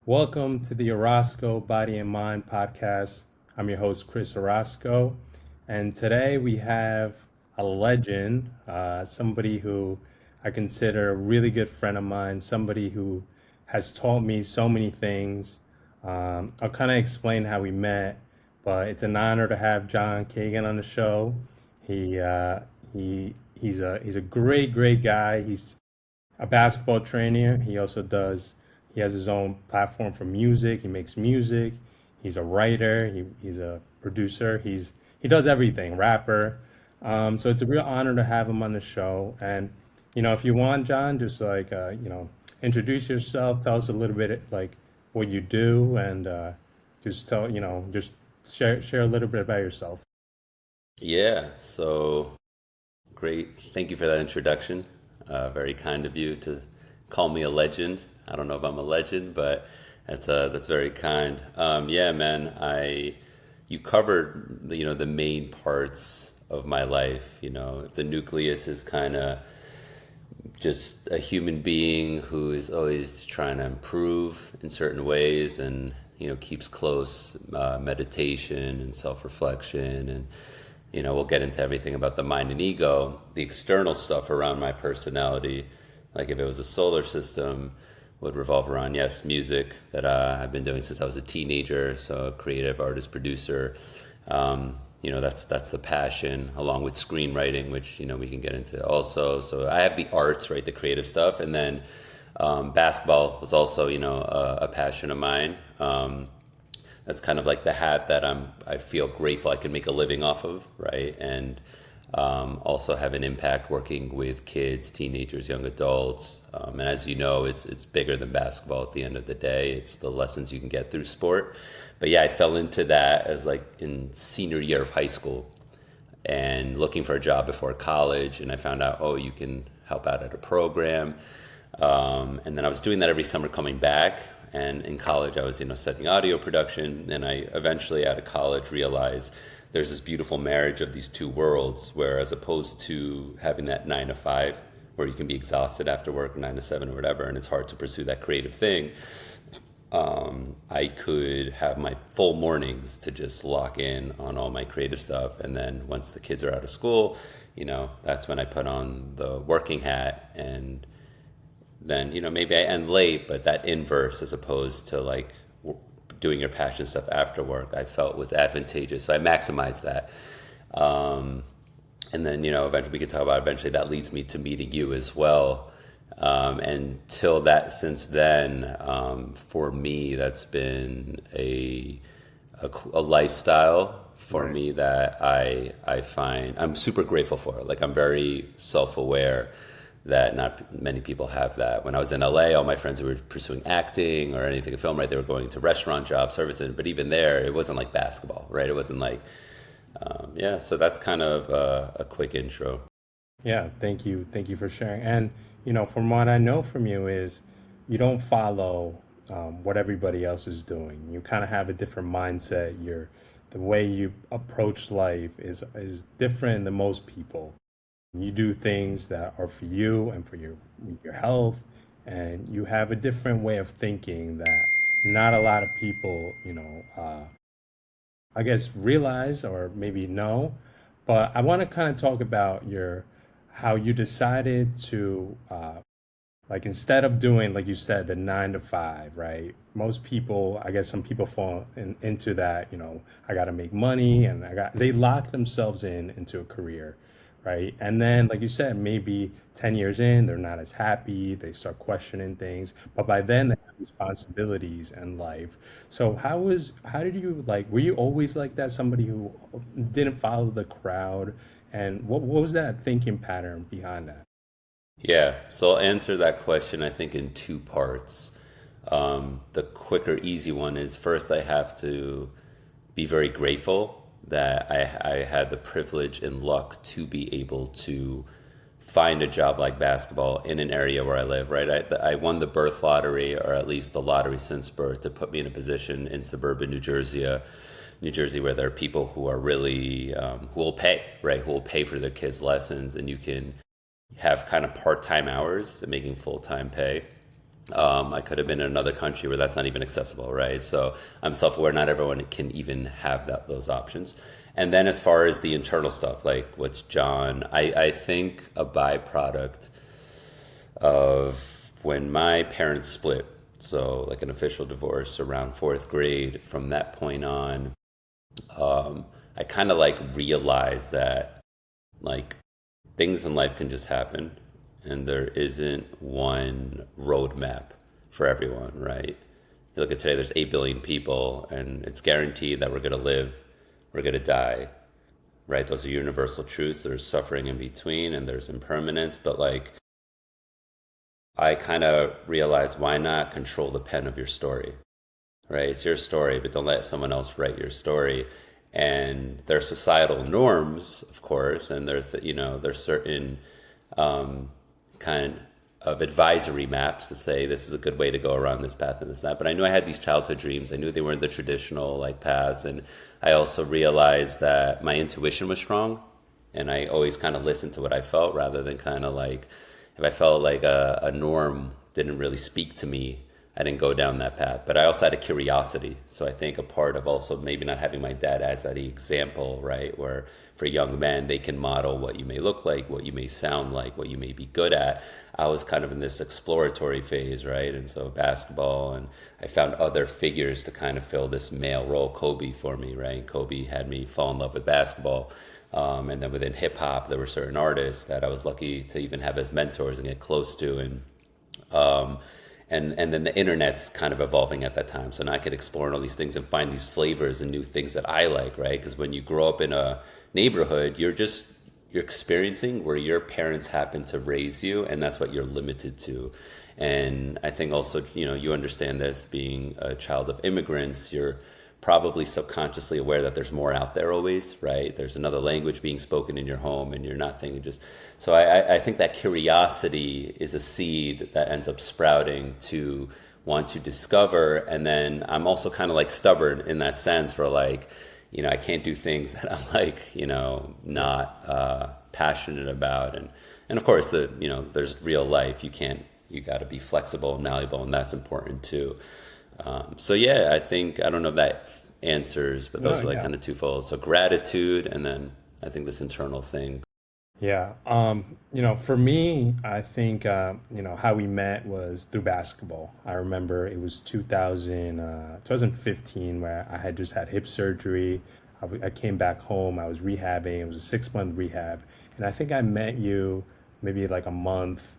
Welcome to the Orozco Body and Mind podcast. I'm your host, Chris Orozco, and today we have a legend, somebody who I consider a really good friend of mine, somebody who has taught me so many things. I'll kind of explain how we met, but it's an honor to have John Kagan on the show. He uh, he's a great guy. He's a basketball trainer. He has his own platform for music. He makes music. He's a writer. He's a producer. He does everything, rapper. So it's a real honor to have him on the show. And if you want, John, just introduce yourself. Tell us a little bit like what you do, and just share a little bit about yourself. Yeah, so great. Thank you for that introduction. Very kind of you to call me a legend. I don't know if I'm a legend, but that's very kind. Yeah, man. I You covered the main parts of my life. The nucleus is kind of just a human being who is always trying to improve in certain ways, and keeps close meditation and self-reflection, and we'll get into everything about the mind and ego. The external stuff around my personality, like if it was a solar system, would revolve around, yes, music that I've been doing since I was a teenager. So a creative artist, producer. That's the passion, along with screenwriting, which we can get into also. So I have the arts, right, the creative stuff, and then basketball was also a passion of mine. That's kind of like the hat that I feel grateful I can make a living off of, right? And also have an impact working with kids, teenagers, young adults. And as you know, it's bigger than basketball at the end of the day. It's the lessons you can get through sport. But yeah, I fell into that as like in senior year of high school and looking for a job before college. And I found out, oh, you can help out at a program. And then I was doing that every summer coming back. And in college, I was, studying audio production. And I eventually, out of college, realized there's this beautiful marriage of these two worlds, where as opposed to having that 9 to 5, where you can be exhausted after work, 9 to 7 or whatever, and it's hard to pursue that creative thing, I could have my full mornings to just lock in on all my creative stuff. And then once the kids are out of school, that's when I put on the working hat. And then maybe I end late, but that inverse, as opposed to like doing your passion stuff after work, I felt was advantageous, so I maximized that. And then eventually we could talk about, eventually that leads me to meeting you as well. And till that, since then, for me, that's been a lifestyle for Right. me that I find I'm super grateful for. Like, I'm very self-aware that not many people have that. When I was in LA, all my friends who were pursuing acting or anything in film, right, they were going to restaurant jobs, services, but even there, it wasn't like basketball, right? It wasn't like, yeah, so that's kind of a quick intro. Yeah, thank you for sharing. And from what I know from you is you don't follow what everybody else is doing. You kind of have a different mindset. The way you approach life is different than most people. You do things that are for you and for your health, and you have a different way of thinking that not a lot of people, I guess realize or maybe know. But I want to kind of talk about your how you decided to like instead of doing like you said the 9 to 5, right? Most people, I guess some people fall into that. I got to make money, and they lock themselves into a career, right? And then, like you said, maybe 10 years in, they're not as happy. They start questioning things, but by then they have responsibilities in life. So how did you like? Were you always like that? Somebody who didn't follow the crowd, and what was that thinking pattern behind that? Yeah, so I'll answer that question, I think, in two parts. The quicker, easy one is, first, I have to be very grateful that I had the privilege and luck to be able to find a job like basketball in an area where I live, right? I won the birth lottery, or at least the lottery since birth, to put me in a position in suburban New Jersey, where there are people who are really, who will pay, right? Who will pay for their kids' lessons, and you can have kind of part-time hours and making full-time pay. I could have been in another country where that's not even accessible, right? So I'm self-aware. Not everyone can even have those options. And then as far as the internal stuff, like what's John, I think a byproduct of when my parents split, so like an official divorce around fourth grade, from that point on, I kind of like realized that like things in life can just happen and there isn't one roadmap for everyone, right? You look at today, there's 8 billion people and it's guaranteed that we're going to live, we're going to die, right? Those are universal truths. There's suffering in between and there's impermanence, but like I kind of realized why not control the pen of your story, right? It's your story, but don't let someone else write your story. And there are societal norms, of course, and there's certain kind of advisory maps that say this is a good way to go around this path and this that. But I knew I had these childhood dreams. I knew they weren't the traditional like paths, and I also realized that my intuition was strong, and I always kind of listened to what I felt rather than kind of like if I felt like a norm didn't really speak to me, I didn't go down that path. But I also had a curiosity. So I think a part of also maybe not having my dad as that example, right? Where for young men, they can model what you may look like, what you may sound like, what you may be good at. I was kind of in this exploratory phase, right? And so basketball, and I found other figures to kind of fill this male role. Kobe for me, right? Kobe had me fall in love with basketball. And then within hip hop, there were certain artists that I was lucky to even have as mentors and get close to. And then the internet's kind of evolving at that time, so now I could explore all these things and find these flavors and new things that I like, right? Because when you grow up in a neighborhood, you're experiencing where your parents happen to raise you, and that's what you're limited to. And I think also, you understand this being a child of immigrants, you're probably subconsciously aware that there's more out there always, right? There's another language being spoken in your home and you're not thinking just. So I think that curiosity is a seed that ends up sprouting to want to discover. And then I'm also kind of like stubborn in that sense for like, I can't do things that I'm like, not passionate about. And of course, there's real life. You got to be flexible and malleable, and that's important too. So yeah, I think I don't know if that answers, but No, those are like yeah. kind of twofold. So gratitude, and then I think this internal thing. Yeah. For me, I think, how we met was through basketball. I remember it was 2015 where I had just had hip surgery. I came back home. I was rehabbing. It was a 6 month rehab. And I think I met you maybe like a month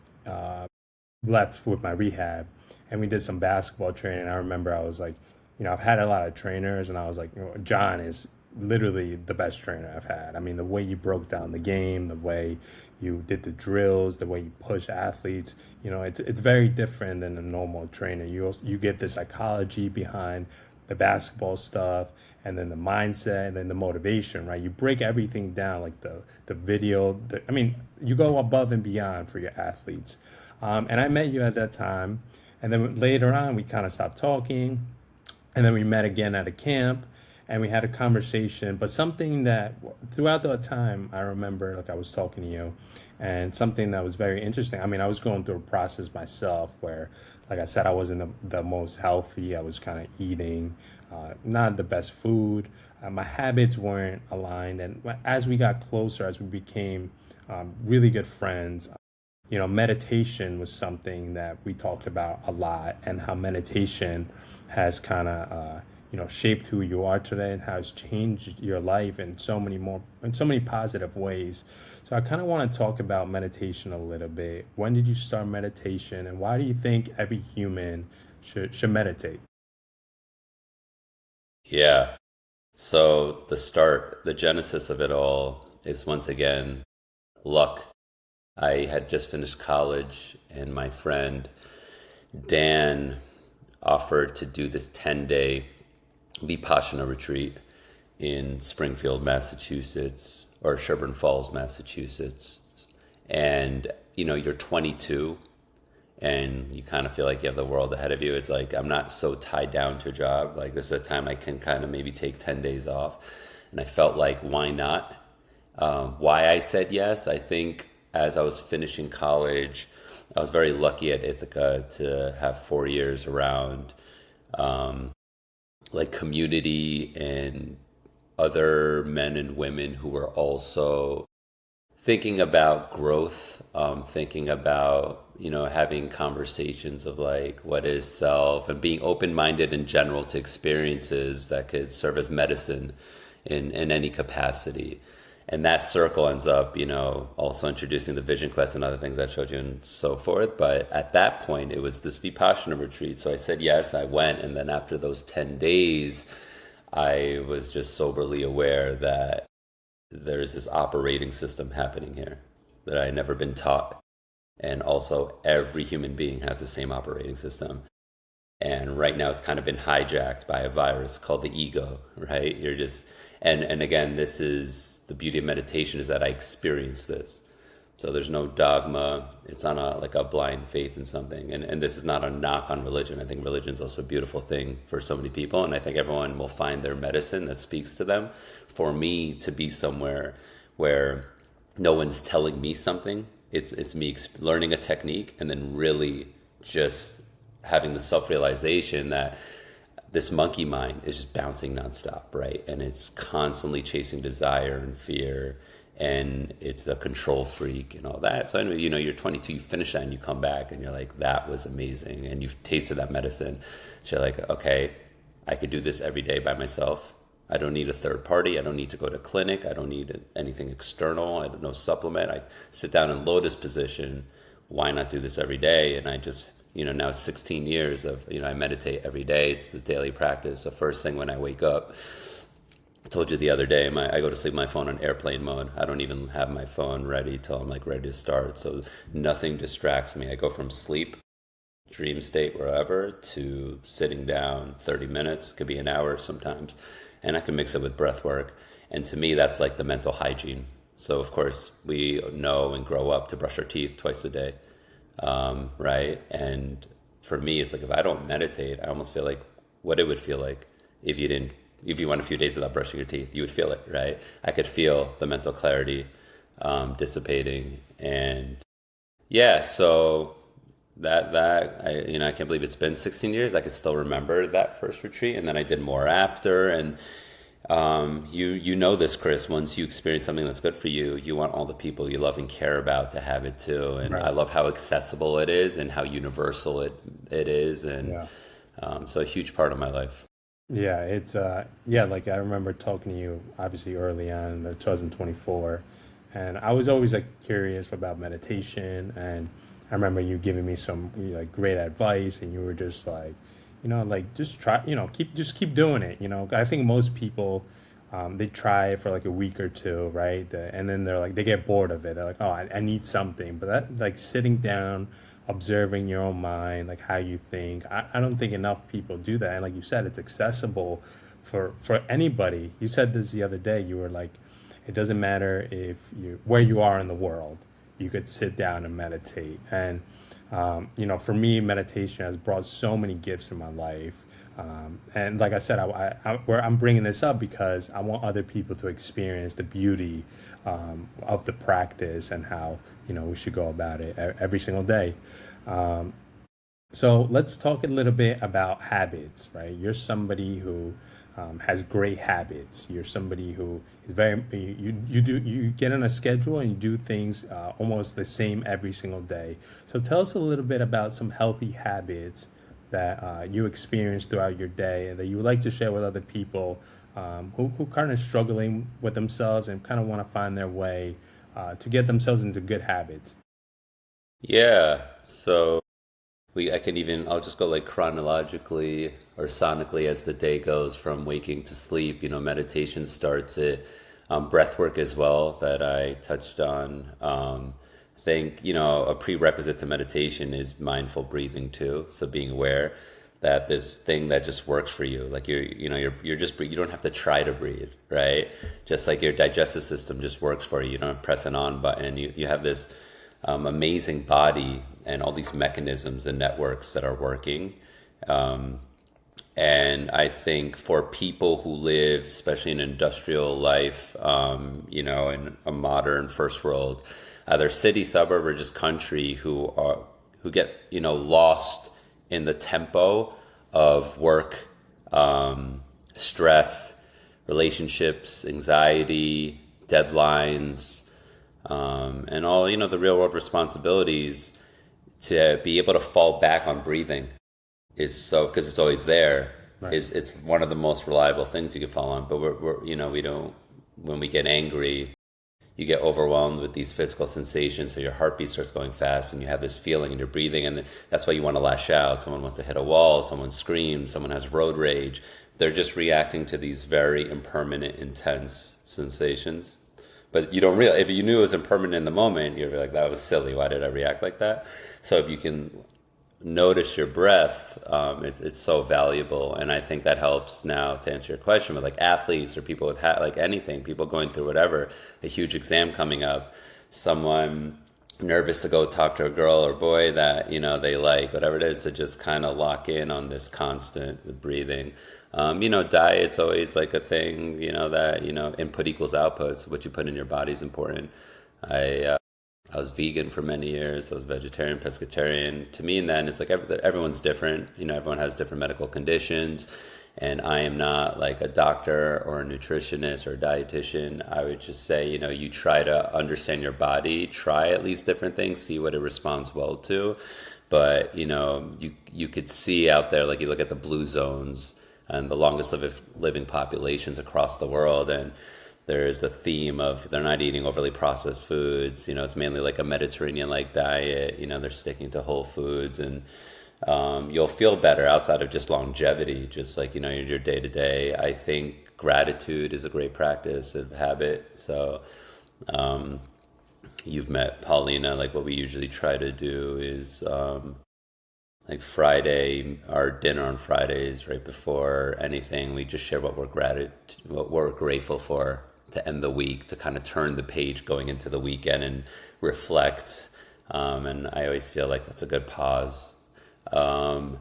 left with my rehab, and we did some basketball training. I remember I was like, I've had a lot of trainers, and I was like, John is literally the best trainer I've had. I mean, the way you broke down the game, the way you did the drills, the way you push athletes, it's very different than a normal trainer. You get the psychology behind the basketball stuff, and then the mindset, and then the motivation, right? You break everything down, like the video. I mean, you go above and beyond for your athletes. And I met you at that time, and then later on we kind of stopped talking, and then we met again at a camp, and we had a conversation. But something that throughout the time I remember, like I was talking to you, and something that was very interesting. I mean, I was going through a process myself where, like I said, I wasn't the most healthy. I was kind of eating not the best food. My habits weren't aligned, and as we got closer, as we became really good friends, meditation was something that we talked about a lot, and how meditation has kind of, shaped who you are today and how it's changed your life in so many positive ways. So I kind of want to talk about meditation a little bit. When did you start meditation, and why do you think every human should meditate? Yeah. So the genesis of it all is once again luck. I had just finished college, and my friend Dan offered to do this 10-day Vipassana retreat in Springfield, Massachusetts, or Sherburne Falls, Massachusetts. And you're 22 and you kind of feel like you have the world ahead of you. It's like I'm not so tied down to a job. Like this is a time I can kind of maybe take 10 days off. And I felt like, why not? Why I said yes, I think as I was finishing college, I was very lucky at Ithaca to have 4 years around like community and other men and women who were also thinking about growth, thinking about, having conversations of like what is self and being open minded in general to experiences that could serve as medicine in any capacity. And that circle ends up, also introducing the vision quest and other things I showed you and so forth. But at that point, it was this Vipassana retreat. So I said yes, I went. And then after those 10 days, I was just soberly aware that there's this operating system happening here that I had never been taught. And also, every human being has the same operating system. And right now, it's kind of been hijacked by a virus called the ego, right? You're just, and again, this is the beauty of meditation is that I experience this. So there's no dogma. It's not like a blind faith in something. And this is not a knock on religion. I think religion is also a beautiful thing for so many people. And I think everyone will find their medicine that speaks to them. For me to be somewhere where no one's telling me something, it's me learning a technique and then really just having the self-realization that this monkey mind is just bouncing nonstop, right? And it's constantly chasing desire and fear, and it's a control freak and all that. So anyway, you're 22, you finish that and you come back and you're like, that was amazing. And you've tasted that medicine. So you're like, okay, I could do this every day by myself. I don't need a third party. I don't need to go to a clinic. I don't need anything external. I don't no supplement. I sit down in lotus position. Why not do this every day? And I just, now it's 16 years of, I meditate every day. It's the daily practice. The first thing when I wake up, I told you the other day, I go to sleep my phone on airplane mode. I don't even have my phone ready till I'm like ready to start. So nothing distracts me. I go from sleep, dream state, wherever, to sitting down 30 minutes, could be an hour sometimes. And I can mix it with breath work. And to me, that's like the mental hygiene. So of course we know and grow up to brush our teeth twice a day, right? And for me, it's like if I don't meditate, I almost feel like what it would feel like if you didn't if you went a few days without brushing your teeth, you would feel it, right? I could feel the mental clarity dissipating, and yeah, so that I can't believe it's been 16 years. I could still remember that first retreat, and then I did more after, and you know this, Chris. Once you experience something that's good for you, you want all the people you love and care about to have it too. And I Right. love how accessible it is and how universal it is, and Yeah. so a huge part of my life. Yeah, it's yeah, like I remember talking to you obviously early on in the 2024, and I was always like curious about meditation, and I remember you giving me some like great advice, and you were just like, like just try, keep doing it. I think most people they try it for like a week or two, right? And then they're like they get bored of it. They're like, oh, I need something. But that like sitting down, observing your own mind, like how you think. I don't think enough people do that. And like you said, it's accessible for anybody. You said this the other day. You were like, it doesn't matter if you where you are in the world, you could sit down and meditate. And for me, meditation has brought so many gifts in my life. And like I said, where I'm bringing this up because I want other people to experience the beauty of the practice and how we should go about it every single day. So let's talk a little bit about habits, right? You're somebody who has great habits. You're somebody who is very you get on a schedule and you do things almost the same every single day. So tell us a little bit about some healthy habits that you experience throughout your day and that you would like to share with other people who kind of struggling with themselves and kind of want to find their way to get themselves into good habits. Yeah, so I'll just go like chronologically or sonically as the day goes from waking to sleep. Meditation starts it, breath work as well that I touched on. I think, a prerequisite to meditation is mindful breathing too. So being aware that this thing that just works for you, like you're just, you don't have to try to breathe, right? Just like your digestive system just works for you. You don't press an on button. You have this amazing body and all these mechanisms and networks that are working. And I think for people who live, especially in industrial life, in a modern first world, either city, suburb, or just country, who who get, lost in the tempo of work, stress, relationships, anxiety, deadlines, and all, the real world responsibilities, to be able to fall back on breathing is so, because it's always there, Right. is it's one of the most reliable things you can fall on. But we don't, when we get angry, you get overwhelmed with these physical sensations, so your heartbeat starts going fast and you have this feeling and you're breathing, and that's why you want to lash out. Someone wants to hit a wall, someone screams, someone has road rage. They're just reacting to these very impermanent, intense sensations. But you don't realize, if you knew it was impermanent in the moment, you'd be like, that was silly, why did I react like that? So if you can notice your breath, it's so valuable. And I think that helps now to answer your question with like athletes or people with like anything, people going through whatever, a huge exam coming up, someone nervous to go talk to a girl or boy that they like, whatever it is, to just kind of lock in on this constant with breathing. Diet's always like a thing, that input equals output, so what you put in your body is important. I was vegan for many years. I was vegetarian, pescatarian. To me, and then it's like everyone's different. Everyone has different medical conditions, and I am not like a doctor or a nutritionist or a dietitian. I would just say, you try to understand your body, try at least different things, see what it responds well to. But you could see out there, like you look at the blue zones and the longest living populations across the world, and there's a theme of they're not eating overly processed foods. It's mainly like a Mediterranean-like diet. They're sticking to whole foods, and you'll feel better outside of just longevity, just like, your day to day. I think gratitude is a great practice of habit. So you've met Paulina, like what we usually try to do is like Friday, our dinner on Fridays, right before anything, we just share what we're grateful for to end the week, to kind of turn the page going into the weekend and reflect. And I always feel like that's a good pause. Um,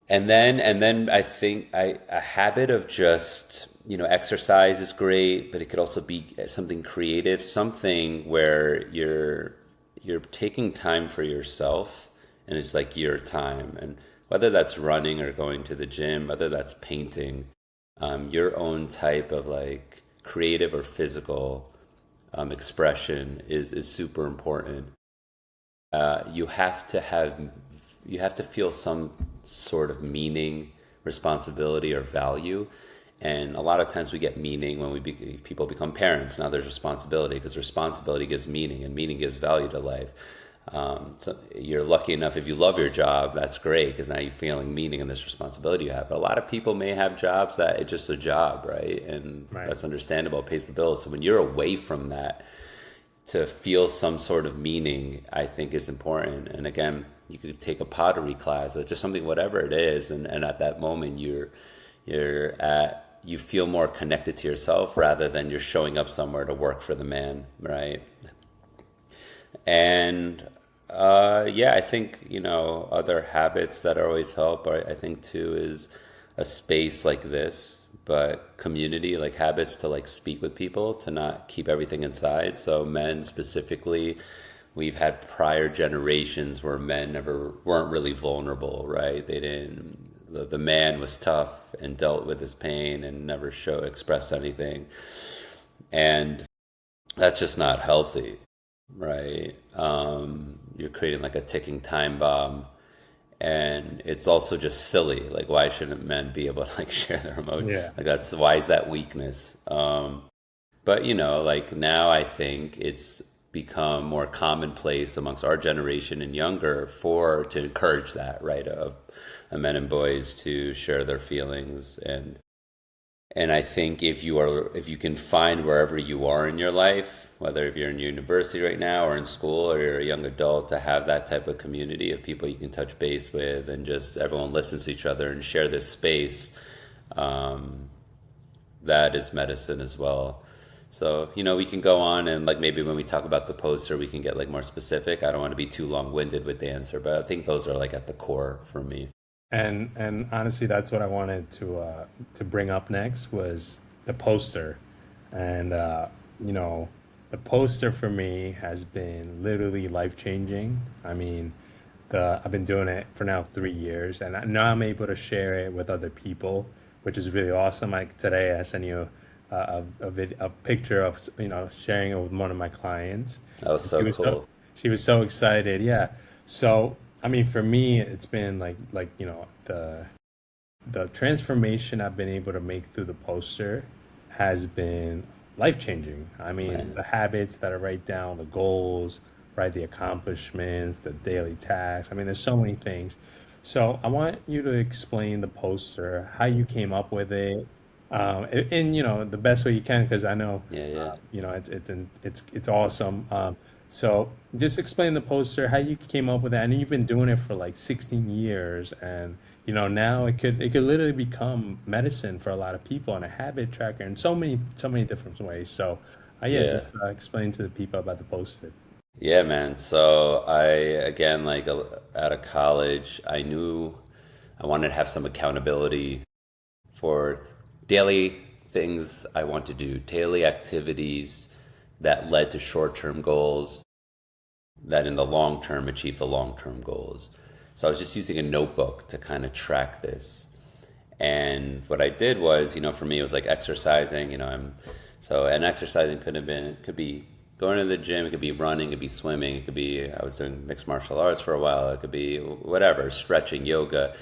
and then I think a habit of just, exercise is great, but it could also be something creative, something where you're taking time for yourself, and it's like your time. And whether that's running or going to the gym, whether that's painting, your own type of like creative or physical expression is super important. You have to feel some sort of meaning, responsibility, or value. And a lot of times we get meaning when people become parents. Now there's responsibility, because responsibility gives meaning, and meaning gives value to life. So you're lucky enough, if you love your job, that's great, because now you're feeling meaning in this responsibility you have. But a lot of people may have jobs that it's just a job, right? And Right. that's understandable, it pays the bills. So when you're away from that, to feel some sort of meaning, I think is important. And again, you could take a pottery class or just something, whatever it is, and at that moment you feel more connected to yourself, rather than you're showing up somewhere to work for the man, right? And yeah, I think, other habits that always help, I think too, is a space like this, but community, like habits to like speak with people, to not keep everything inside. So men specifically, we've had prior generations where men never weren't really vulnerable, right? They didn't. The man was tough and dealt with his pain and never expressed anything, and that's just not healthy, right? You're creating like a ticking time bomb, and it's also just silly. Like, why shouldn't men be able to like share their emotions? Yeah. Like, why is that weakness? But like now, I think it's become more commonplace amongst our generation and younger to encourage that, right? Of men and boys to share their feelings. And I think if you can find, wherever you are in your life, whether if you're in university right now or in school or you're a young adult, to have that type of community of people you can touch base with, and just everyone listens to each other and share this space, that is medicine as well. So, we can go on, and like maybe when we talk about the poster, we can get like more specific. I don't want to be too long-winded with the answer, but I think those are like at the core for me. And honestly, that's what I wanted to bring up next was the poster, and you know the poster for me has been literally life changing. I mean, the I've been doing it for now 3 years, and now I'm able to share it with other people, which is really awesome. Like today, I sent you a picture of sharing it with one of my clients, That was and so cool. she was so excited. Yeah. So I mean, for me, it's been the transformation I've been able to make through the poster has been life changing. I mean, Man. the habits that I write down, the goals, right, the accomplishments, the daily tasks. I mean, there's so many things. So I want you to explain the poster, how you came up with it, in the best way you can, because I know Yeah, yeah. it's awesome. So just explain the poster, how you came up with that. I know you've been doing it for like 16 years, and now it could literally become medicine for a lot of people and a habit tracker in so many different ways. So yeah, Yeah. just explain to the people about the poster. Yeah, man. So I, again, like out of college, I knew I wanted to have some accountability for daily things I want to do, daily activities that led to short-term goals that in the long term achieve the long-term goals. So I was just using a notebook to kind of track this. And what I did was, for me, it was like exercising. And exercising could be going to the gym, it could be running, it could be swimming, it could be, I was doing mixed martial arts for a while, it could be whatever, stretching, yoga.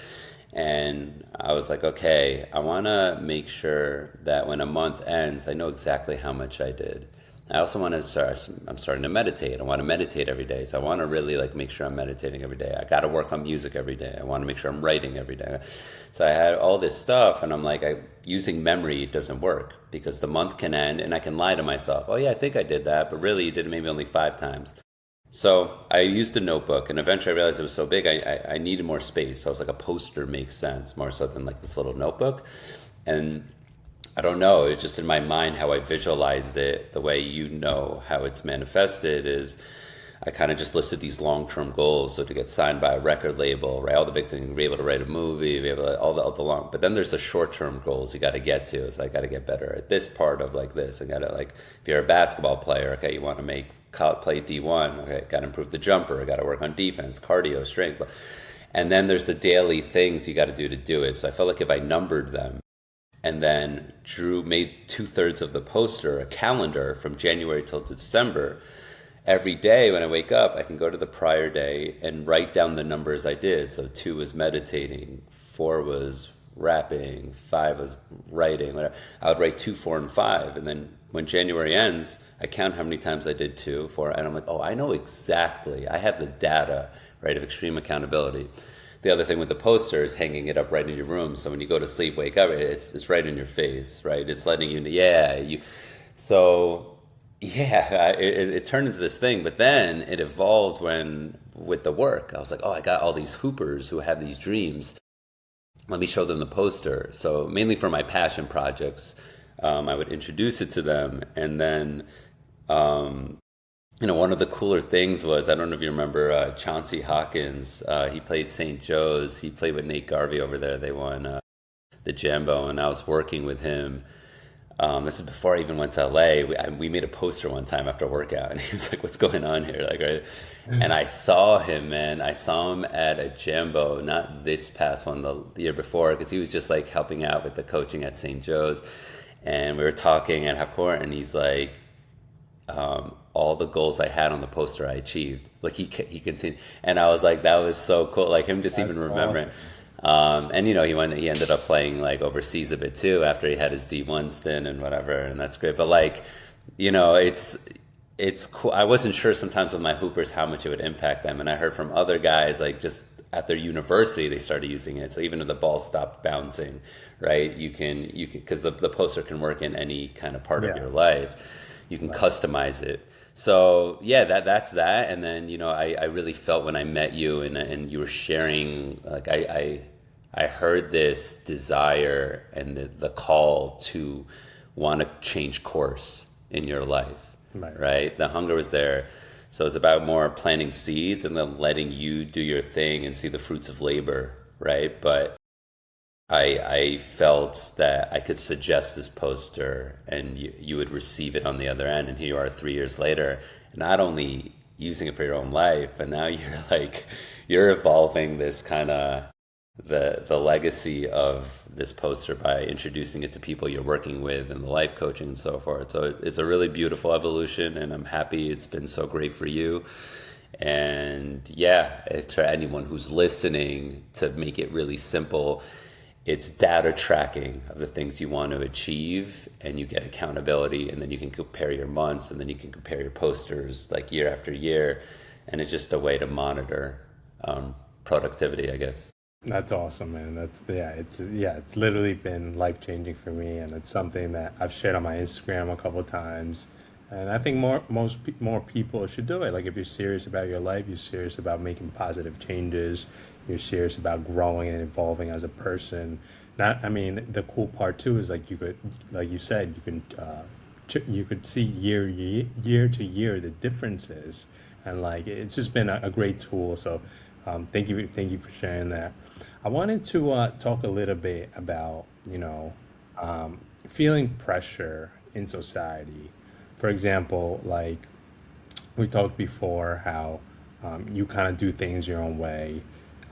And I was like, okay, I want to make sure that when a month ends, I know exactly how much I did. I also want to start, I'm starting to meditate. I want to meditate every day. So I want to really like make sure I'm meditating every day. I got to work on music every day. I want to make sure I'm writing every day. So I had all this stuff and I'm like, using memory doesn't work because the month can end and I can lie to myself. Oh yeah, I think I did that, but really you did it maybe only 5 times. So I used a notebook, and eventually I realized it was so big, I needed more space. So I was like, a poster makes sense more so than like this little notebook. And I don't know, it's just in my mind how I visualized it, the way how it's manifested is I kind of just listed these long-term goals. So to get signed by a record label, right? All the big things, be able to write a movie, be able to, all the long. But then there's the short-term goals you got to get to. It's like I got to get better at this part of like this. I got to like, if you're a basketball player, okay, you want to play D1, okay, got to improve the jumper, got to work on defense, cardio, strength. And then there's the daily things you got to do it. So I felt like if I numbered them and then made 2/3 of the poster a calendar from January till December. Every day when I wake up, I can go to the prior day and write down the numbers I did. So 2 was meditating, 4 was rapping, 5 was writing, whatever. I would write 2, 4, and 5. And then when January ends, I count how many times I did 2, 4, and I'm like, oh, I know exactly. I have the data, right, of extreme accountability. The other thing with the poster is hanging it up right in your room. So when you go to sleep, wake up, it's right in your face, right? It's letting you know, yeah, you. So yeah, it turned into this thing, but then it evolved with the work. I was like, oh, I got all these hoopers who have these dreams. Let me show them the poster. So mainly for my passion projects, I would introduce it to them, and then one of the cooler things was, I don't know if you remember Chauncey Hawkins. He played St. Joe's. He played with Nate Garvey over there. They won the Jambo, and I was working with him. This is before I even went to LA. We made a poster one time after a workout, and he was like, "What's going on here?" Like, right? And I saw him, man. I saw him at a Jambo, not this past one, the year before, because he was just like helping out with the coaching at St. Joe's, and we were talking at half court, and he's like, all the goals I had on the poster I achieved. Like he continued, and I was like, that was so cool. Like him just That's even remembering. awesome. And he ended up playing like overseas a bit too after he had his D1 stint and whatever, and that's great. But like, it's cool. I wasn't sure sometimes with my hoopers how much it would impact them, and I heard from other guys like just at their university they started using it. So even if the ball stopped bouncing, right, you can because the poster can work in any kind of part of Yeah. your life. You can Right. customize it. So yeah, that's that. And then I really felt when I met you and you were sharing, like I heard this desire and the call to want to change course in your life, Right. right? The hunger was there. So it's about more planting seeds and then letting you do your thing and see the fruits of labor, right? But I felt that I could suggest this poster and you would receive it on the other end. And here you are 3 years later, not only using it for your own life, but now you're like, you're evolving this kind of the legacy of this poster by introducing it to people you're working with and the life coaching and so forth. So it's a really beautiful evolution, and I'm happy it's been so great for you. And yeah, to anyone who's listening, to make it really simple, it's data tracking of the things you want to achieve, and you get accountability, and then you can compare your months, and then you can compare your posters like year after year, and it's just a way to monitor productivity, I guess. That's awesome, man. It's literally been life changing for me, and it's something that I've shared on my Instagram a couple of times. And I think more people should do it. Like if you're serious about your life, you're serious about making positive changes, you're serious about growing and evolving as a person. Not, I mean, the cool part too is like like you said, you could see year to year the differences, and like it's just been a great tool. So thank you for sharing that. I wanted to talk a little bit about feeling pressure in society. For example, like we talked before, how you kind of do things your own way,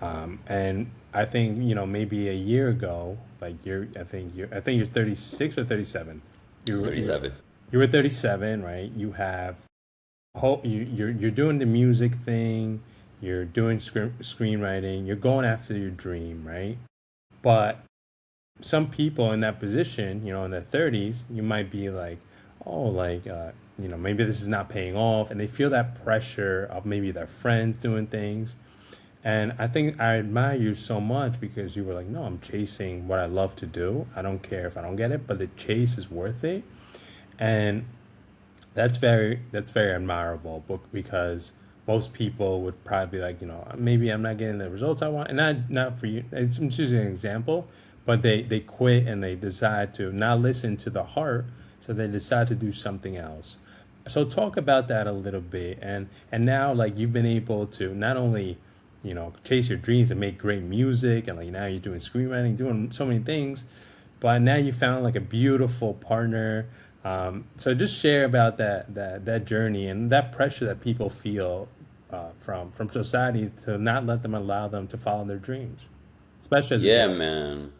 and I think maybe a year ago, like I think you're 36 or 37. You 37. you were 37, right? You have you're doing the music thing, you're doing screenwriting, you're going after your dream, right? But some people in that position, in their 30s, you might be like, oh, like, maybe this is not paying off. And they feel that pressure of maybe their friends doing things. And I think I admire you so much because you were like, no, I'm chasing what I love to do. I don't care if I don't get it, but the chase is worth it. And that's very admirable book because most people would probably be like, maybe I'm not getting the results I want, and not for you. I'm just an example, but they quit and they decide to not listen to the heart, so they decide to do something else. So talk about that a little bit, and now like you've been able to not only chase your dreams and make great music, and like now you're doing screenwriting, doing so many things, but now you found like a beautiful partner. So just share about that journey and that pressure that people feel from society to not let them allow them to follow their dreams, especially as Yeah, adults. man.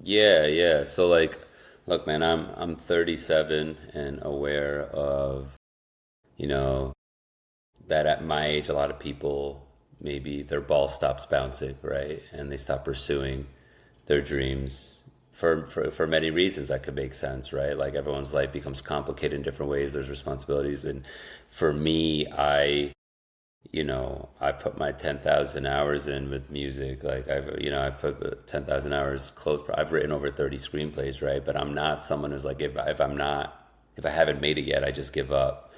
Yeah, yeah. So like, look, man, I'm 37 and aware of, you know, that at my age a lot of people, maybe their ball stops bouncing, right? And they stop pursuing their dreams for many reasons that could make sense, right? Like everyone's life becomes complicated in different ways. There's responsibilities. And for me, I put my 10,000 hours in with music. Like I put 10,000 hours close. I've written over 30 screenplays, right? But I'm not someone who's like, if I haven't made it yet, I just give up.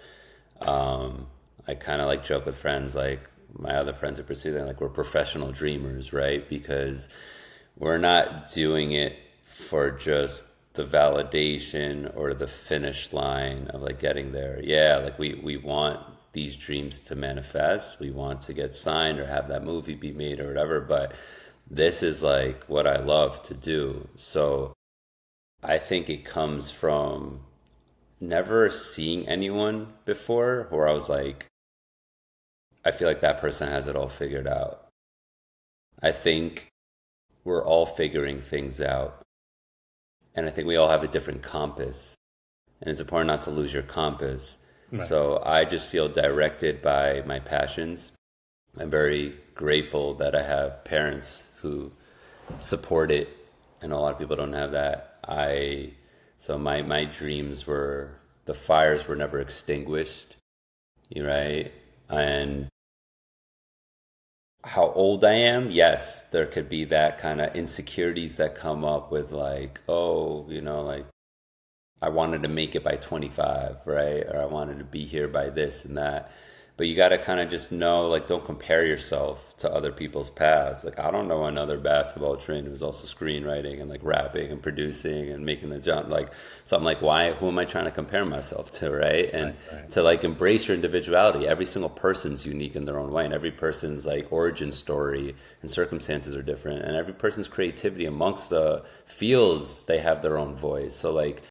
I kind of like joke with friends, like my other friends who pursue that, like we're professional dreamers, right? Because we're not doing it for just the validation or the finish line of like getting there. Yeah, like we want these dreams to manifest. We want to get signed or have that movie be made or whatever, but this is like what I love to do. So I think it comes from never seeing anyone before where I was like, I feel like that person has it all figured out. I think we're all figuring things out. And I think we all have a different compass. And it's important not to lose your compass. Right. So I just feel directed by my passions. I'm very grateful that I have parents who support it, and a lot of people don't have that. So my dreams were, the fires were never extinguished, right? And how old I am, yes, there could be that kind of insecurities that come up with like, oh, like I wanted to make it by 25, right? Or I wanted to be here by this and that. but you got to kind of just know, like, don't compare yourself to other people's paths. Like, I don't know another basketball trainer who's also screenwriting and like rapping and producing and making the jump. Like, so I'm like, why? Who am I trying to compare myself to, right? And Right, right, to like embrace your individuality. Every single person's unique in their own way, and every person's like origin story and circumstances are different, and every person's creativity amongst the fields, they have their own voice. So like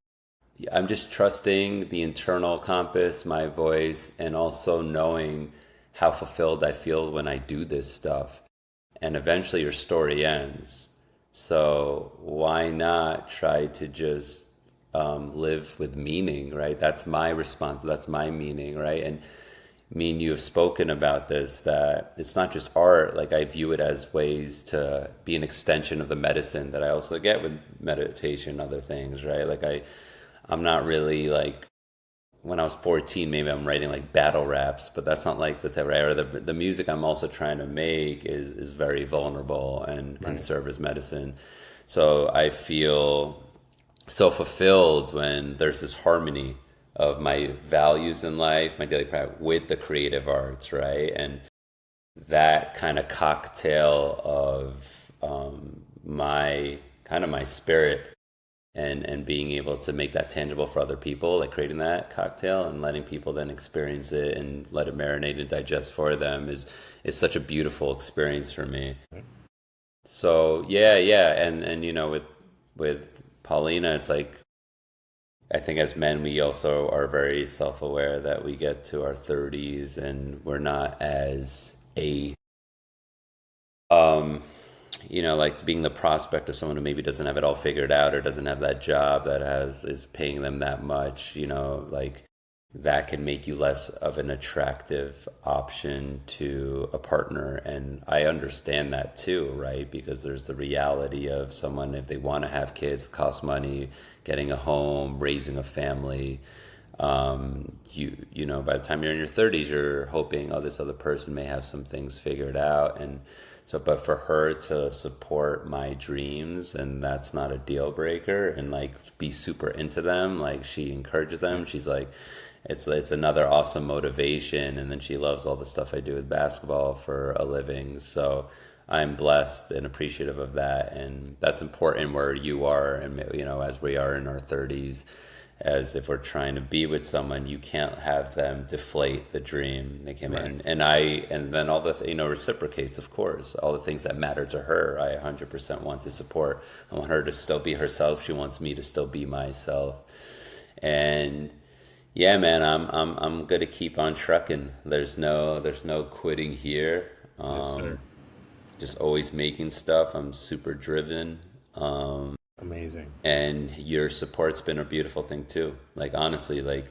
I'm just trusting the internal compass, my voice, and also knowing how fulfilled I feel when I do this stuff. And eventually your story ends. So why not try to just live with meaning, right? That's my response. That's my meaning, right? And me and you have spoken about this, that it's not just art. Like I view it as ways to be an extension of the medicine that I also get with meditation, other things, right? I'm not really like when I was 14, maybe I'm writing like battle raps, but that's not like the type, right? Or the music I'm also trying to make is very vulnerable and can right. serve as medicine. So I feel so fulfilled when there's this harmony of my values in life, my daily practice with the creative arts, right? And that kind of cocktail of my kind of my spirit and being able to make that tangible for other people, like creating that cocktail and letting people then experience it and let it marinate and digest for them is such a beautiful experience for me. So yeah, and you know, with Paulina, it's like I think as men we also are very self-aware that we get to our 30s and we're not as a um like being the prospect of someone who maybe doesn't have it all figured out or doesn't have that job that has is paying them that much, like that can make you less of an attractive option to a partner. And I understand that too, right? Because there's the reality of someone, if they want to have kids, it costs money, getting a home, raising a family. By the time you're in your 30s, you're hoping, oh, this other person may have some things figured out. And so, but for her to support my dreams, and that's not a deal breaker, and like be super into them, like she encourages them. She's like, it's another awesome motivation. And then she loves all the stuff I do with basketball for a living. So I'm blessed and appreciative of that. And that's important where you are. And, as we are in our 30s, as if we're trying to be with someone, you can't have them deflate the dream. They came Right. in, and then all the reciprocates, of course, all the things that matter to her. I 100% want to support. I want her to still be herself. She wants me to still be myself. And yeah, man, I'm gonna keep on trucking. There's no quitting here. Yes, sir. Just always making stuff. I'm super driven. Amazing. And your support's been a beautiful thing too. Like honestly, like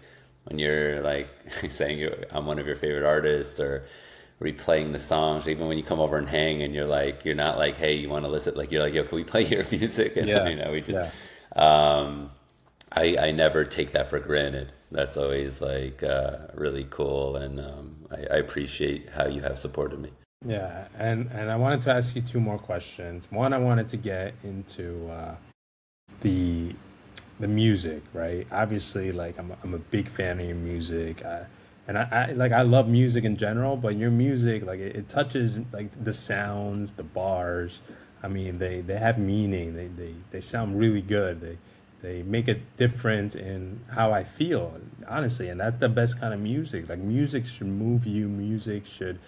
when you're like saying I'm one of your favorite artists or replaying the songs, even when you come over and hang and you're not like, hey, you want to listen? Like you're like, yo, can we play your music? And Yeah, we just, yeah, um, I never take that for granted. That's always like really cool, and I appreciate how you have supported me. yeah. And I wanted to ask you two more questions. One, I wanted to get into the the music, right? Obviously, like I'm a big fan of your music, and I love music in general, but your music, like it touches like the sounds, the bars. I mean, they have meaning. They sound really good. They make a difference in how I feel, honestly, and that's the best kind of music. Like music should move you. Music should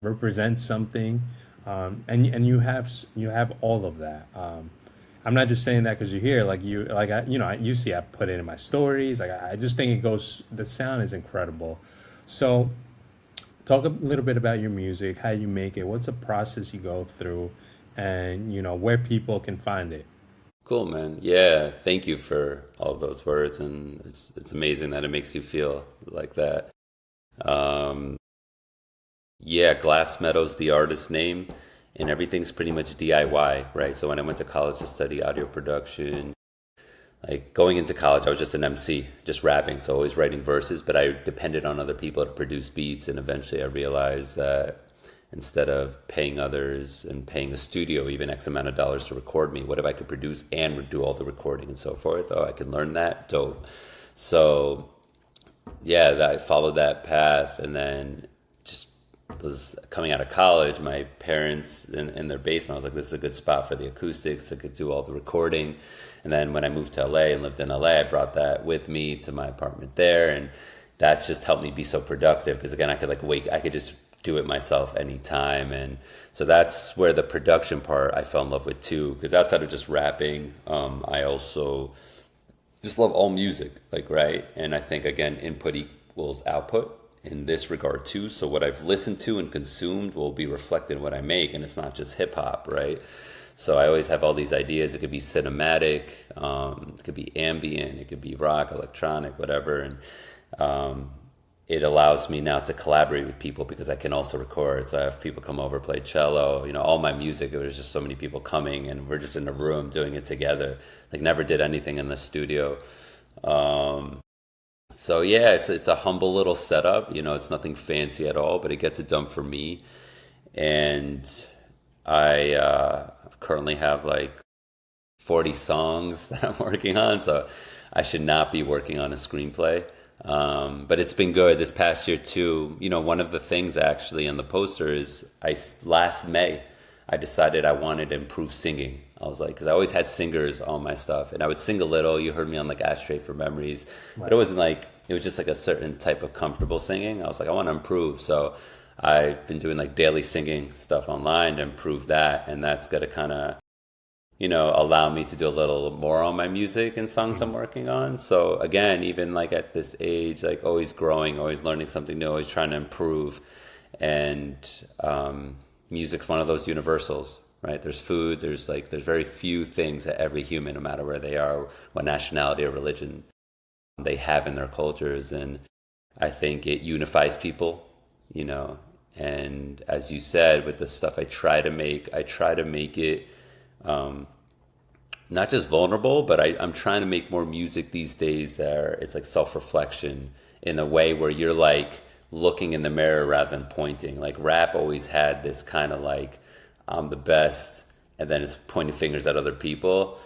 represent something, and you have all of that. I'm not just saying that because you're here. Like you see, I put it in my stories. Like I just think it goes. The sound is incredible. So talk a little bit about your music, how you make it, what's the process you go through, and where people can find it. Cool, man. Yeah, thank you for all those words, and it's amazing that it makes you feel like that. Um, yeah, Glass Meadow's the artist name, and everything's pretty much DIY, right? So when I went to college to study audio production, like going into college, I was just an MC, just rapping, so always writing verses, but I depended on other people to produce beats, and eventually I realized that instead of paying others and paying a studio even X amount of dollars to record me, what if I could produce and do all the recording and so forth? Oh, I can learn that. Dope. So yeah, I followed that path, and then was coming out of college, my parents in their basement, I was like, this is a good spot for the acoustics. I could do all the recording. And then when I moved to LA and lived in LA, I brought that with me to my apartment there. And that's just helped me be so productive because again, I could I could just do it myself anytime. And so that's where the production part I fell in love with too. Because outside of just rapping, I also just love all music, like, right? And I think again, input equals output in this regard too. So what I've listened to and consumed will be reflected in what I make, and it's not just hip hop, right? So I always have all these ideas. It could be cinematic, it could be ambient, it could be rock, electronic, whatever. And it allows me now to collaborate with people because I can also record. So I have people come over, play cello, all my music. There was just so many people coming and we're just in a room doing it together. Like never did anything in the studio. So yeah, it's a humble little setup. It's nothing fancy at all, but it gets it done for me. And I currently have like 40 songs that I'm working on, so I should not be working on a screenplay. But it's been good this past year too. One of the things actually in the poster is last May I decided I wanted to improve singing. I was like, because I always had singers on my stuff, and I would sing a little. You heard me on like Ashtray for Memories, but it Right. wasn't like it was just like a certain type of comfortable singing. I was like, I want to improve, so I've been doing like daily singing stuff online to improve that, and that's gonna kind of allow me to do a little more on my music and songs I'm Mhm. working on. So again, even like at this age, like always growing, always learning something new, always trying to improve. And music's one of those universals, right? There's food, there's very few things that every human, no matter where they are, what nationality or religion they have in their cultures. And I think it unifies people, you know. And as you said, with the stuff I try to make it not just vulnerable, but I'm trying to make more music these days that it's like self-reflection in a way where you're like looking in the mirror rather than pointing. Like rap always had this kind of like I'm the best, and then it's pointing fingers at other people.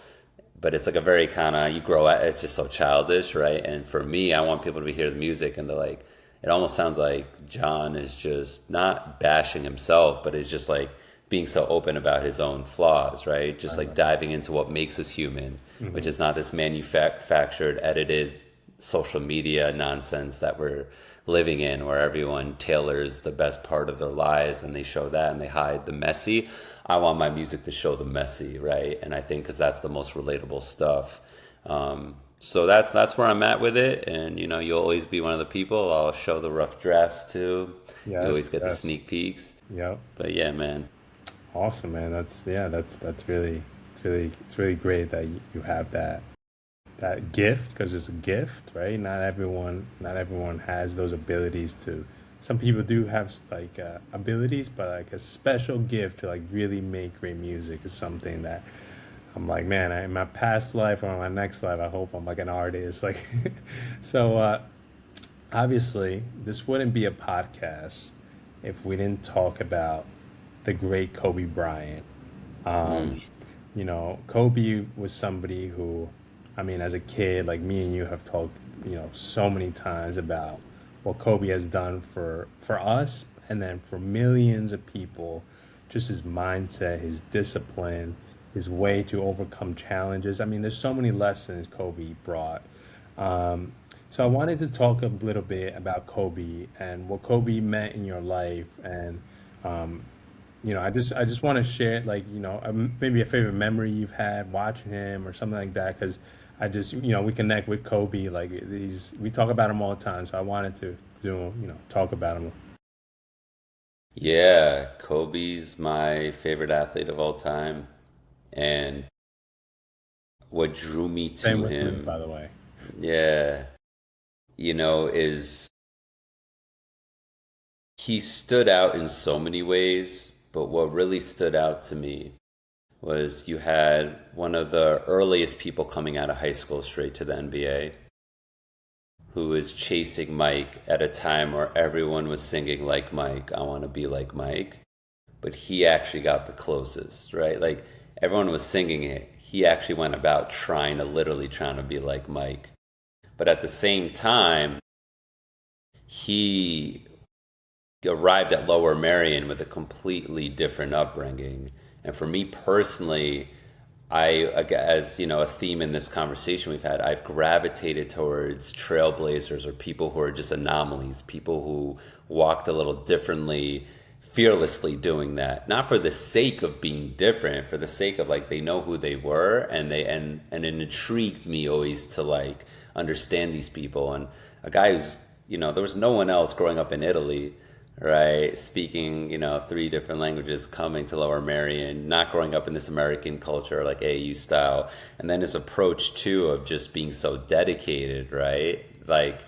But it's like a very kind of you grow at. It's just so childish, right? And for me, I want people to hear the music and they're like, it almost sounds like John is just not bashing himself, but it's just like being so open about his own flaws, right? Just like Right. diving into what makes us human, which Mhm. is not this manufactured, edited social media nonsense that we're living in where everyone tailors the best part of their lives and they show that and they hide the messy. I want my music to show the messy, right? And I think because that's the most relatable stuff. So that's where I'm at with it, and you'll always be one of the people. I'll show the rough drafts too. You Yes. always get the Yes. sneak peeks. Yep. But yeah, man. Awesome, man. That's really it's really great that you have that gift because it's a gift, right? Not everyone has those abilities to. Some people do have like abilities, but like a special gift to like really make great music is something that I'm like, man, in my past life or in my next life, I hope I'm like an artist. Like, so obviously, this wouldn't be a podcast if we didn't talk about the great Kobe Bryant. Um, Mm. Kobe was somebody who, I mean, as a kid, like me and you have talked, so many times about what Kobe has done for us and then for millions of people, just his mindset, his discipline, his way to overcome challenges. I mean, there's so many lessons Kobe brought. Um, so I wanted to talk a little bit about Kobe and what Kobe meant in your life and um, I just want to share like maybe a favorite memory you've had watching him or something like that because I just we connect with Kobe like these we talk about him all the time so I wanted to do talk about him. Yeah, Kobe's my favorite athlete of all time, and what drew me Same to with me him, by the way. yeah, is he stood out in so many ways, but what really stood out to me was you had one of the earliest people coming out of high school straight to the NBA who was chasing Mike at a time where everyone was singing like Mike, I want to be like Mike, but he actually got the closest, right? Like everyone was singing it. He actually went about literally trying to be like Mike. But at the same time, he arrived at Lower Merion with a completely different upbringing. And for me personally, as you know, a theme in this conversation we've had, I've gravitated towards trailblazers or people who are just anomalies, people who walked a little differently, fearlessly doing that, not for the sake of being different, for the sake of like they know who they were, and and it intrigued me always to like understand these people. And a guy who's, you know, there was no one else growing up in Italy, right? Speaking, you know, three different languages, coming to Lower Merion, not growing up in this American culture like AU style, and then his approach too of just being so dedicated, right? Like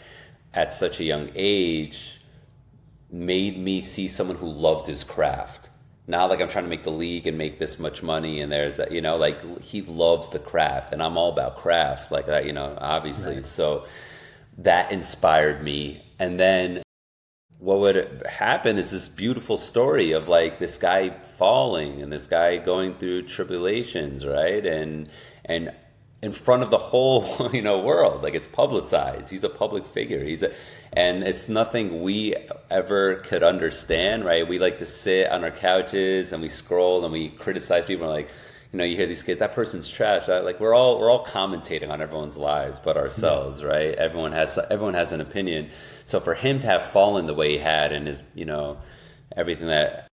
at such a young age, made me see someone who loved his craft. Not like I'm trying to make the league and make this much money and there's that, you know, like he loves the craft and I'm all about craft like that, you know, obviously. Right. So that inspired me. And then what would happen is this beautiful story of like this guy falling and this guy going through tribulations, right? And in front of the whole you know world, like it's publicized. He's a public figure. And it's nothing we ever could understand, right? We like to sit on our couches and we scroll and we criticize people. Like, you know, you hear these kids, that person's trash. Like we're all commentating on everyone's lives but Yeah. ourselves, right? Everyone has an opinion. So for him to have fallen the way he had and his, you know, everything that,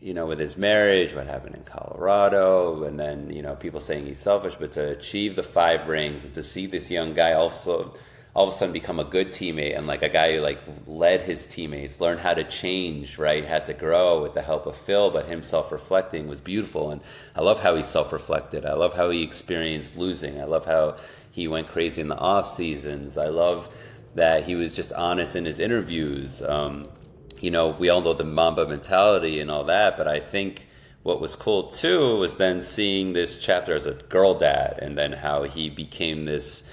you know, with his marriage, what happened in Colorado, and then, you know, people saying he's selfish, but to achieve the 5 rings and to see this young guy also all of a sudden become a good teammate and like a guy who like led his teammates, learned how to change, right? Had to grow with the help of Phil, but him self-reflecting was beautiful. And I love how he self-reflected. I love how he experienced losing. I love how he went crazy in the off seasons. I love that he was just honest in his interviews. You know, we all know the Mamba mentality and all that, but I think what was cool too was then seeing this chapter as a girl dad and then how he became this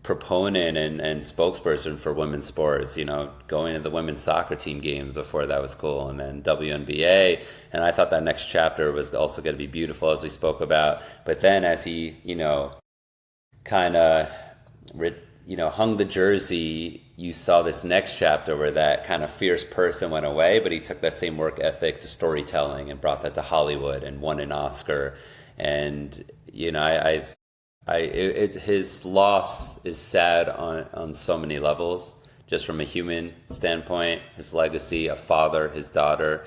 proponent and spokesperson for women's sports, you know, going to the women's soccer team games before that was cool, and then WNBA. And I thought that next chapter was also going to be beautiful, as we spoke about. But then as he, you know, kind of, you know, hung the jersey, you saw this next chapter where that kind of fierce person went away, but he took that same work ethic to storytelling and brought that to Hollywood and won an Oscar. And, you know, his loss is sad on so many levels, just from a human standpoint, his legacy, a father, his daughter.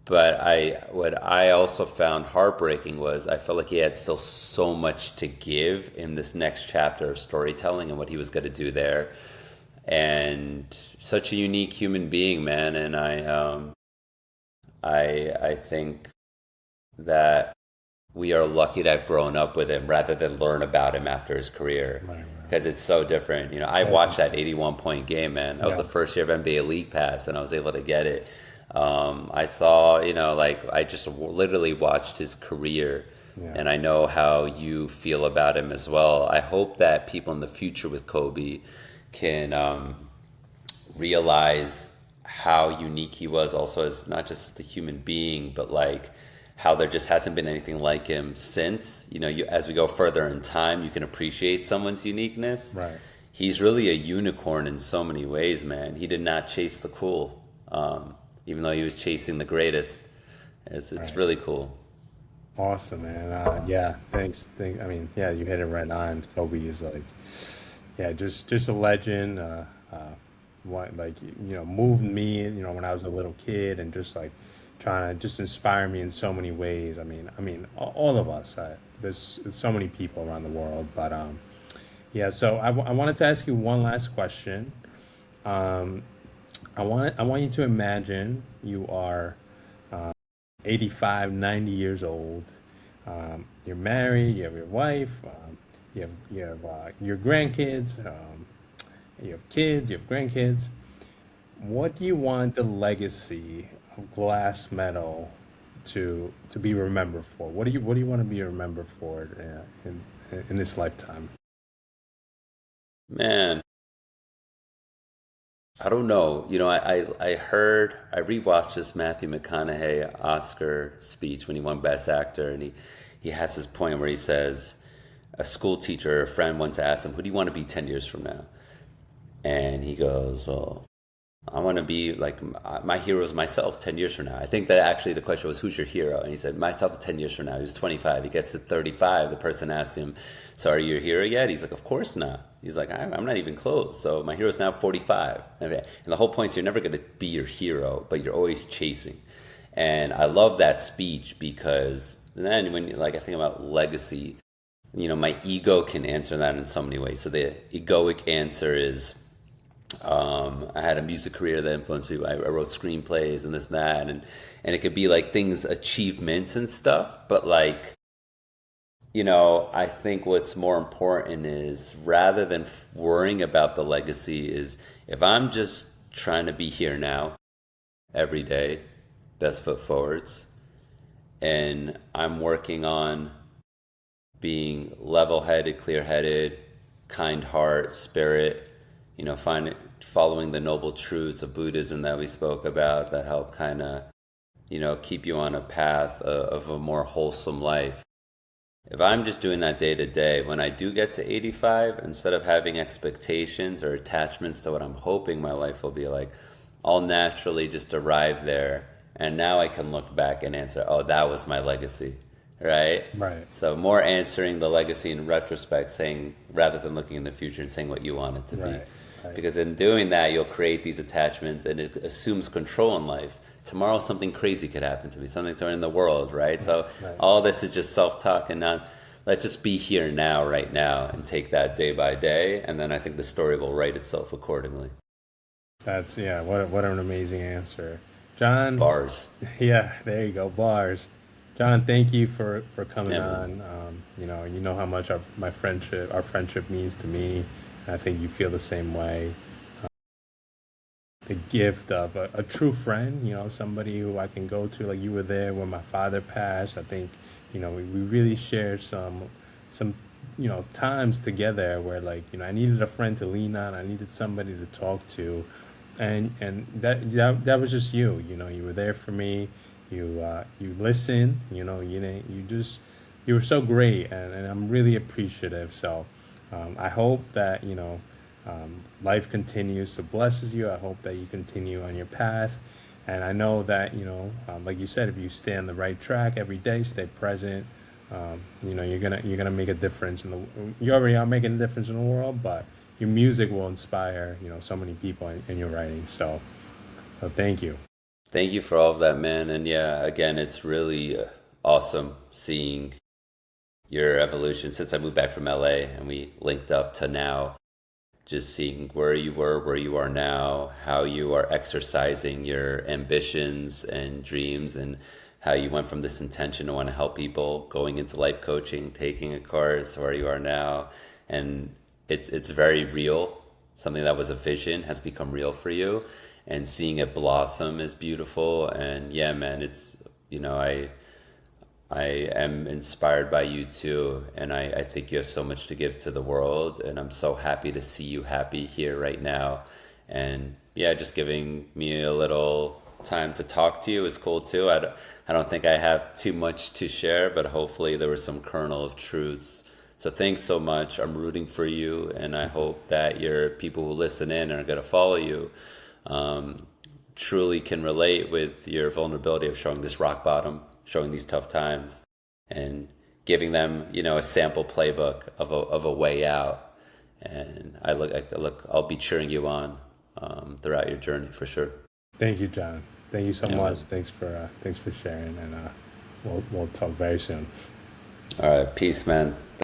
But what I also found heartbreaking was I felt like he had still so much to give in this next chapter of storytelling and what he was going to do there. And such a unique human being, man. And I think that we are lucky to have grown up with him rather than learn about him after his career, Right. Right. because it's so different. You know, I Right. watched that 81-point game, man. That was Yeah. the first year of NBA League Pass, and I was able to get it. I saw, you know, like I just literally watched his career, Yeah. and I know how you feel about him as well. I hope that people in the future with Kobe can realize how unique he was, also as not just the human being, but like how there just hasn't been anything like him since. You know, as we go further in time, you can appreciate someone's uniqueness. Right. He's really a unicorn in so many ways, man. He did not chase the cool, even though he was chasing the greatest. It's Right. really cool. Awesome, man. Yeah. Thanks. I mean, yeah, you hit it right on. Kobe is like, yeah, just a legend. What like moved me, when I was a little kid, and just like trying to just inspire me in so many ways. I mean, all of us. There's so many people around the world, but yeah. So I wanted to ask you one last question. Um, I want you to imagine you are 85, 90 years old. You're married. You have your wife. You have your grandkids. You have kids. You have grandkids. What do you want the legacy of glass metal to be remembered for? What do you want to be remembered for in this lifetime? Man, I don't know. You know, I rewatched this Matthew McConaughey Oscar speech when he won Best Actor, and he has this point where he says a school teacher, a friend once asked him, "Who do you want to be 10 years from now?" And he goes, "Well, I want to be like my heroes myself 10 years from now. I think that actually the question was, who's your hero? And he said, myself 10 years from now. He was 25. He gets to 35. The person asks him, so are you your hero yet? He's like, of course not. He's like, I'm not even close. So my hero's now 45. And the whole point is you're never going to be your hero, but you're always chasing. And I love that speech because then when like I think about legacy, my ego can answer that in so many ways. So the egoic answer is I had a music career that influenced me. I wrote screenplays and this and that, and it could be like things, achievements and stuff. But like, I think what's more important is rather than worrying about the legacy, is if I'm just trying to be here now, every day, best foot forwards, and I'm working on being level-headed, clear-headed, kind heart, spirit, following the noble truths of Buddhism that we spoke about that help kind of, keep you on a path of a more wholesome life. If I'm just doing that day to day, when I do get to 85, instead of having expectations or attachments to what I'm hoping my life will be like, I'll naturally just arrive there. And now I can look back and answer, oh, that was my legacy, right? Right. So more answering the legacy in retrospect, saying rather than looking in the future and saying what you want it to be. Right. Right. Because in doing that, you'll create these attachments and it assumes control in life. Tomorrow, something crazy could happen to me, something in the world, right? So Right. all this is just self-talk and not, let's just be here now, right now, and take that day by day. And then I think the story will write itself accordingly. That's yeah. What an amazing answer, John. Bars. Yeah, there you go, bars. John, thank you for coming Yeah, man. on. You know how much our friendship means to me. I think you feel the same way. The gift of a true friend, somebody who I can go to, like you were there when my father passed. I think, we really shared some, times together where like, I needed a friend to lean on. I needed somebody to talk to. And that was just you, you were there for me. You listened, you didn't, you were so great. And I'm really appreciative. So, I hope that, life continues to blesses you. I hope that you continue on your path. And I know that, like you said, if you stay on the right track every day, stay present, you're gonna make a difference you already are making a difference in the world, but your music will inspire, so many people in your writing. So thank you. Thank you for all of that, man. And yeah, again, it's really awesome seeing your evolution since I moved back from LA and we linked up to now. Just seeing where you were, where you are now, how you are exercising your ambitions and dreams, and how you went from this intention to want to help people, going into life coaching, taking a course, where you are now, and it's very real. Something that was a vision has become real for you, and seeing it blossom is beautiful. And yeah, man, it's I am inspired by you too, and I think you have so much to give to the world, and I'm so happy to see you happy here right now. And yeah, just giving me a little time to talk to you is cool too. I don't think I have too much to share, but hopefully there was some kernel of truths. So thanks so much. I'm rooting for you, and I hope that your people who listen in and are going to follow you truly can relate with your vulnerability of showing this rock bottom, showing these tough times, and giving them, a sample playbook of a way out. And I'll be cheering you on throughout your journey for sure. Thank you, John. Thank you so Yeah, much. man. Thanks for sharing, and we'll talk very soon. All right, peace, man.